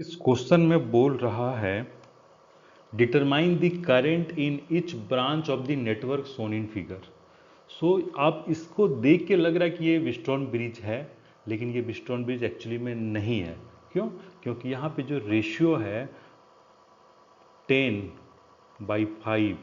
इस क्वेश्चन में बोल रहा है determine the current in each branch of the network shown in figure. So आप इसको देख के लग रहा है कि ये व्हीटस्टोन ब्रिज है, लेकिन ये व्हीटस्टोन ब्रिज एक्चुअली में नहीं है। क्यों? क्योंकि यहाँ पे जो रेशियो है 10/5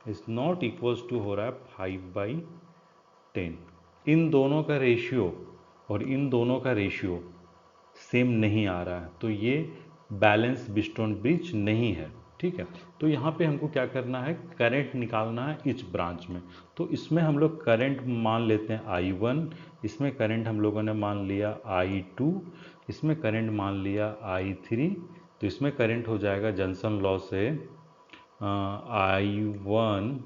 इज नॉट इक्वल्स टू हो रहा है 5/10। इन दोनों का रेशियो और इन दोनों का रेशियो सेम नहीं आ रहा है, तो ये बैलेंस व्हीटस्टोन ब्रिज नहीं है। ठीक है, तो यहाँ पे हमको क्या करना है, करंट निकालना है इच ब्रांच में। तो इसमें हम लोग करंट मान लेते हैं I1, इसमें करंट हम लोगों ने मान लिया I2, इसमें करंट मान लिया I3। तो इसमें करंट हो जाएगा जंक्शन लॉ से I1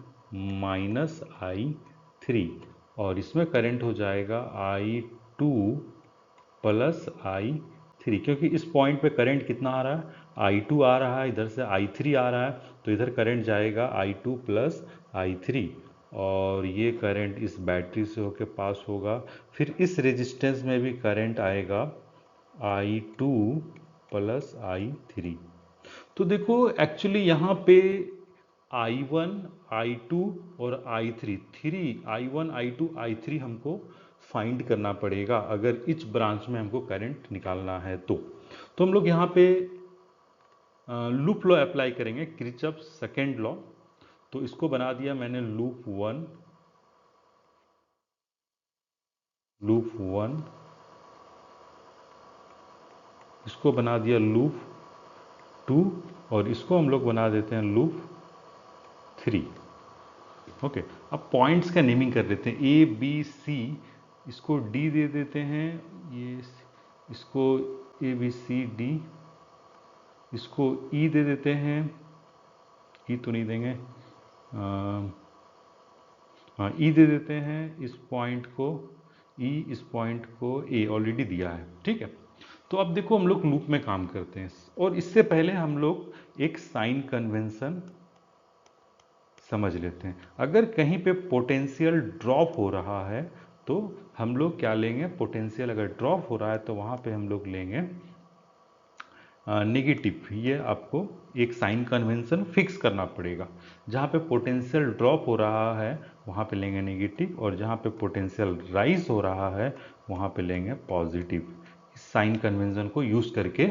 माइनस I3, और इसमें करंट हो जाएगा I2 प्लस I3, क्योंकि इस पॉइंट पे करंट कितना आ रहा है, I2 आ रहा है, इधर से I3 आ रहा है, तो इधर करंट जाएगा I2 प्लस I3, और ये करंट इस बैटरी से होके पास होगा। फिर इस रेजिस्टेंस में भी करंट आएगा I2 प्लस I3। तो देखो एक्चुअली यहाँ पे I1, I2 और I3, I1, I2, I3 हमको फाइंड करना पड़ेगा अगर इच ब्रांच में हमको करंट निकालना है। तो हम लोग यहाँ पे लूप लॉ अप्लाई करेंगे, किरचॉफ सेकेंड लॉ। तो इसको बना दिया मैंने लूप 1, इसको बना दिया लूप 2, और इसको हम लोग बना देते हैं लूप 3। ओके, अब पॉइंट्स का नेमिंग कर देते हैं, ए बी सी, इसको डी दे देते हैं, ये इसको ए बी सी डी, इसको ई दे देते हैं, ई तो नहीं देंगे, हाँ ई दे देते हैं इस पॉइंट को ई, इस पॉइंट को ए ऑलरेडी दिया है। ठीक है, तो अब देखो हम लोग लूप में काम करते हैं, और इससे पहले हम लोग एक साइन कन्वेंशन समझ लेते हैं। अगर कहीं पे पोटेंशियल ड्रॉप हो रहा है तो हम लोग क्या लेंगे, पोटेंशियल अगर ड्रॉप हो रहा है तो वहाँ पे हम लोग लेंगे नेगेटिव। ये आपको एक साइन कन्वेंशन फिक्स करना पड़ेगा। जहाँ पे पोटेंशियल ड्रॉप हो रहा है वहाँ पे लेंगे नेगेटिव, और जहाँ पे पोटेंशियल राइज हो रहा है वहाँ पे लेंगे पॉजिटिव। इस साइन कन्वेंशन को यूज़ करके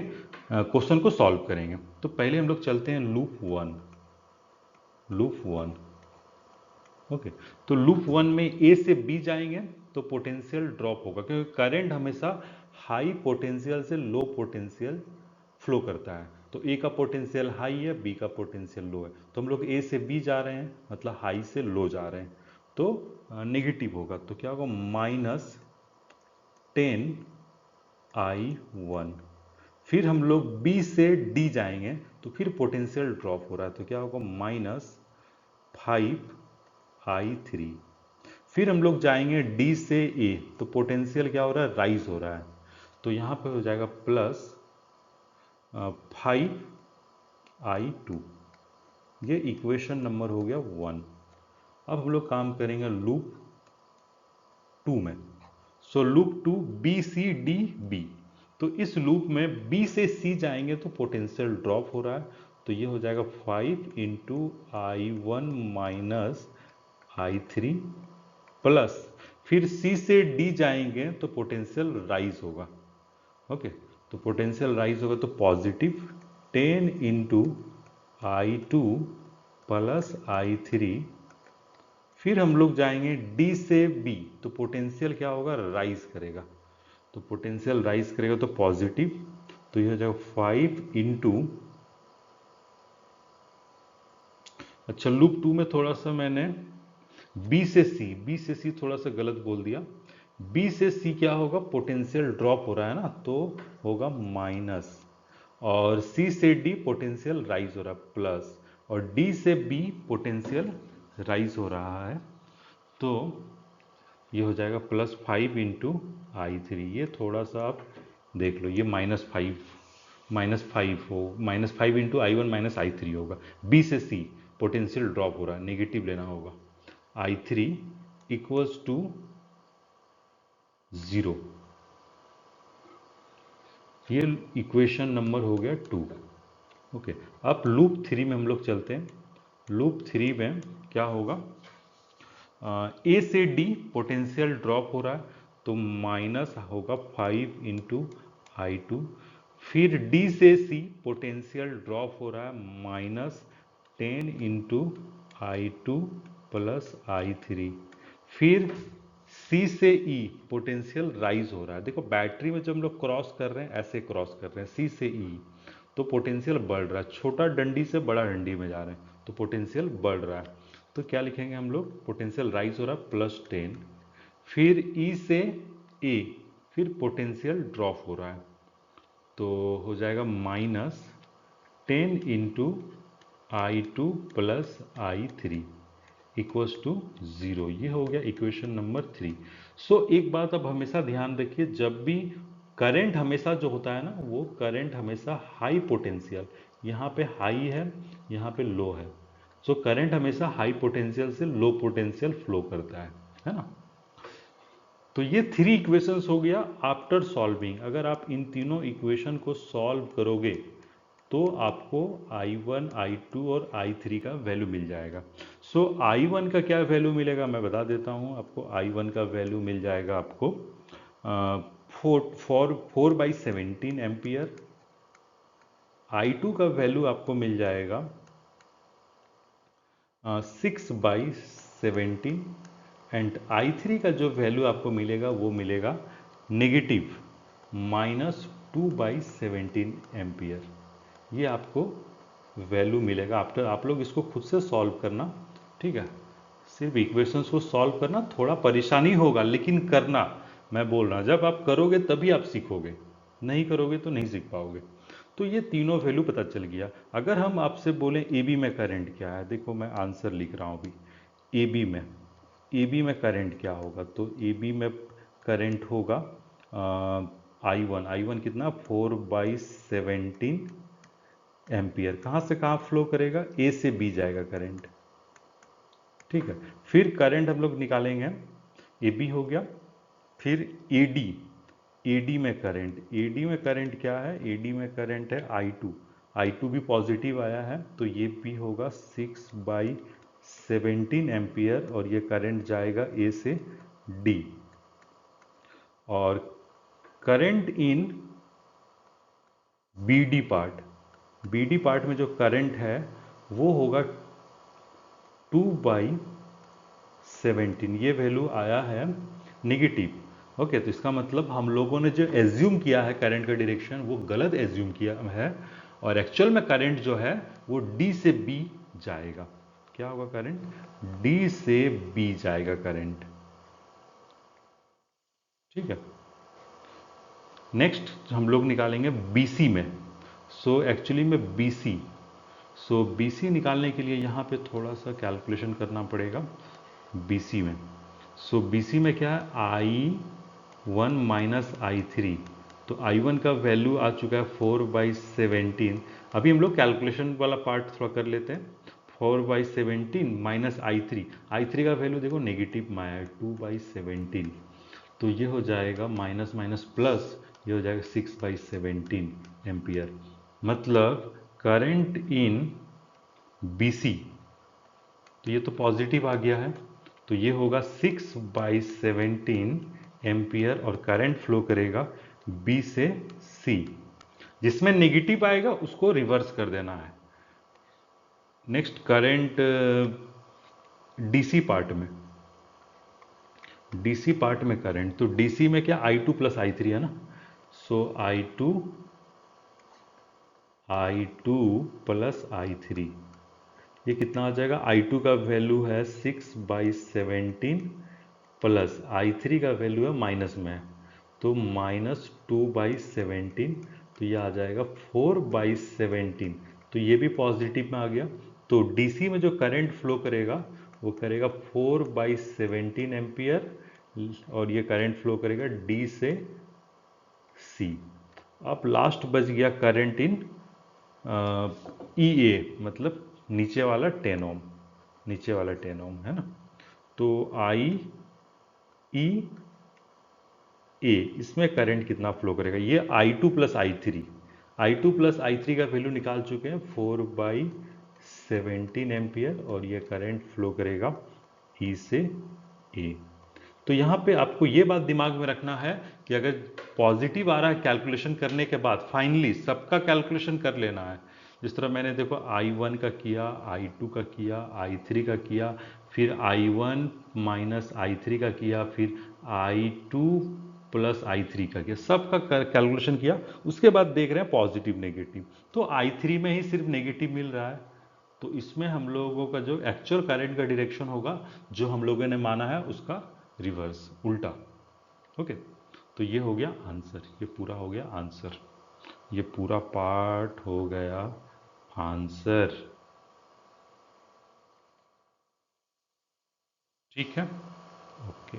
क्वेश्चन को सॉल्व करेंगे। तो पहले हम लोग चलते हैं लूप 1। ओके, तो लूप 1 में ए से बी जाएंगे तो पोटेंशियल ड्रॉप होगा, क्योंकि करंट हमेशा हाई पोटेंशियल से लो पोटेंशियल फ्लो करता है। तो ए का पोटेंशियल हाई है, बी का पोटेंशियल लो है, तो हम लोग ए से बी जा रहे हैं, मतलब हाई से लो जा रहे हैं, तो नेगेटिव होगा। तो क्या होगा, -10I1। फिर हम लोग बी से डी जाएंगे तो फिर पोटेंशियल ड्रॉप हो रहा है, तो क्या होगा, -5I3। फिर हम लोग जाएंगे डी से ए, तो पोटेंशियल क्या हो रहा है, राइज हो रहा है, तो यहाँ पे हो जाएगा +5I2। ये इक्वेशन नंबर हो गया 1। अब हम लोग काम करेंगे लूप 2 में। So loop 2 B C D B, तो इस लूप में बी से सी जाएंगे तो पोटेंशियल ड्रॉप हो रहा है, तो ये हो जाएगा 5 × I1 माइनस I3 प्लस, फिर सी से डी जाएंगे तो पोटेंशियल राइज होगा। ओके, तो पोटेंशियल राइज होगा तो पॉजिटिव 10 × I2 प्लस I3। फिर हम लोग जाएंगे डी से बी, तो पोटेंशियल क्या होगा, राइज करेगा, तो पोटेंशियल राइज करेगा तो पॉजिटिव, तो ये हो जाएगा 5 × अच्छा लूप 2 में थोड़ा सा मैंने बी से सी थोड़ा सा गलत बोल दिया। बी से सी क्या होगा, पोटेंशियल ड्रॉप हो रहा है ना, तो होगा माइनस, और सी से डी पोटेंशियल राइज हो रहा है प्लस, और डी से बी पोटेंशियल राइज हो रहा है, तो ये हो जाएगा +5 × I3। ये थोड़ा सा आप देख लो, ये -5 हो, -5 × I1 माइनस I3 होगा। बी से सी पोटेंशियल ड्रॉप हो रहा है, नेगेटिव लेना होगा, I3 = 0। ये इक्वेशन नंबर हो गया 2। ओके, अब लूप 3 में हम लोग चलते हैं। लूप 3 में क्या होगा, ए से डी पोटेंशियल ड्रॉप हो रहा है, तो माइनस होगा 5 × I2। फिर डी से सी पोटेंशियल ड्रॉप हो रहा है, -10 × I2 प्लस I3। फिर सी से ई पोटेंशियल राइज हो रहा है। देखो बैटरी में जब हम लोग क्रॉस कर रहे हैं, ऐसे क्रॉस कर रहे हैं सी से ई, तो पोटेंशियल बढ़ रहा है, छोटा डंडी से बड़ा डंडी में जा रहे हैं तो पोटेंशियल बढ़ रहा है। तो क्या लिखेंगे हम लोग, पोटेंशियल राइज हो रहा है +10। फिर ई से ए, फिर पोटेंशियल ड्रॉप हो रहा है, तो हो जाएगा -10 × I2 plus I3 equals to 0। ये हो गया इक्वेशन नंबर 3। सो एक बात अब हमेशा ध्यान रखिए, जब भी करंट हमेशा जो होता है ना, वो करंट हमेशा हाई पोटेंशियल, यहाँ पे हाई है, यहाँ पे लो है। सो करंट हमेशा हाई पोटेंशियल से लो पोटेंशियल फ्लो करता है ना। तो ये 3 इक्वेशंस हो गया आफ्टर सॉल्विंग। अगर आप इन तीनों इक्वेशन को सॉल्व करोगे तो आपको I1, I2 और I3 का वैल्यू मिल जाएगा। सो I1 का क्या वैल्यू मिलेगा मैं बता देता हूँ आपको। I1 का वैल्यू मिल जाएगा आपको 4/17 एम्पियर। I2 का वैल्यू आपको मिल जाएगा 6/17। एंड I3 का जो वैल्यू आपको मिलेगा वो मिलेगा नेगेटिव -2/17 एम्पियर। ये आपको वैल्यू मिलेगा। आफ्टर आप लोग इसको खुद से सॉल्व करना, ठीक है। सिर्फ इक्वेशंस को सॉल्व करना थोड़ा परेशानी होगा, लेकिन करना। मैं बोल रहा हूँ जब आप करोगे तभी आप सीखोगे, नहीं करोगे तो नहीं सीख पाओगे। तो ये तीनों वैल्यू पता चल गया। अगर हम आपसे बोलें ए बी में करंट क्या है, देखो मैं आंसर लिख रहा हूँ अभी। ए बी में करंट क्या होगा, तो ए बी में करंट होगा I1 कितना 4/17 एम्पियर। कहाँ से कहाँ फ्लो करेगा, ए से बी जाएगा करंट, ठीक है। फिर करंट हम लोग निकालेंगे, ए बी हो गया। फिर एडी में करंट क्या है, एडी में करंट है I2 भी पॉजिटिव आया है, तो ये भी होगा 6/17 एम्पियर, और ये करंट जाएगा ए से डी। और करंट इन बीडी पार्ट में जो करंट है वो होगा 2/17। ये वैल्यू आया है नेगेटिव। ओके, तो इसका मतलब हम लोगों ने जो एज्यूम किया है करंट का डायरेक्शन वो गलत एज्यूम किया है, और एक्चुअल में करंट जो है वो डी से बी जाएगा। क्या होगा, करंट डी से बी जाएगा करंट, ठीक है। नेक्स्ट हम लोग निकालेंगे बीसी में। सो एक्चुअली में बीसी निकालने के लिए यहाँ पे थोड़ा सा कैलकुलेशन करना पड़ेगा बीसी में। सो बीसी में क्या है, I1 माइनस I3। तो I1 का वैल्यू आ चुका है 4/17। अभी हम लोग कैलकुलेशन वाला पार्ट थोड़ा कर लेते हैं। 4/17 माइनस I3 का वैल्यू देखो नेगेटिव में आया है 2/17, तो ये हो जाएगा माइनस माइनस प्लस, ये हो जाएगा 6/17 एम्पियर। मतलब करंट इन बीसी, तो ये तो पॉजिटिव आ गया है, तो ये होगा 6/17 एम्पियर, और करंट फ्लो करेगा बी से सी। जिसमें नेगेटिव आएगा उसको रिवर्स कर देना है। नेक्स्ट करंट डीसी पार्ट में करंट, तो डीसी में क्या I2 प्लस I3 है ना। सो I2 प्लस I3, ये कितना आ जाएगा, I2 का वैल्यू है 6/17 प्लस I3 का वैल्यू है माइनस में, तो -2/17, तो ये आ जाएगा 4/17। तो ये भी पॉजिटिव में आ गया। तो डीसी में जो करंट फ्लो करेगा वो करेगा 4/17 एम्पियर, और ये करंट फ्लो करेगा डी से सी। अब लास्ट बच गया करंट इन ई ए, मतलब नीचे वाला 10 ओम, है ना। तो आई ई ए, इसमें करंट कितना फ्लो करेगा, ये आई two plus I three, I two plus I three का वैल्यू निकाल चुके हैं 4/17 एम्पियर, और ये करंट फ्लो करेगा ई से ए। तो यहाँ पे आपको ये बात दिमाग में रखना है कि अगर पॉजिटिव आ रहा है कैलकुलेशन करने के बाद फाइनली सबका कैलकुलेशन कर लेना है। जिस तरह मैंने देखो I1 का किया, I2 का किया, I3 का किया, फिर I1 माइनस I3 का किया, फिर I2 प्लस I3 का किया, सबका कैलकुलेशन किया। उसके बाद देख रहे हैं पॉजिटिव नेगेटिव, तो I3 में ही सिर्फ नेगेटिव मिल रहा है। तो इसमें हम लोगों का जो एक्चुअल करंट का डायरेक्शन होगा, जो हम लोगों ने माना है उसका रिवर्स, उल्टा। ओके, तो ये हो गया आंसर, ये पूरा हो गया आंसर, ये पूरा पार्ट हो गया आंसर। ठीक है, ओके।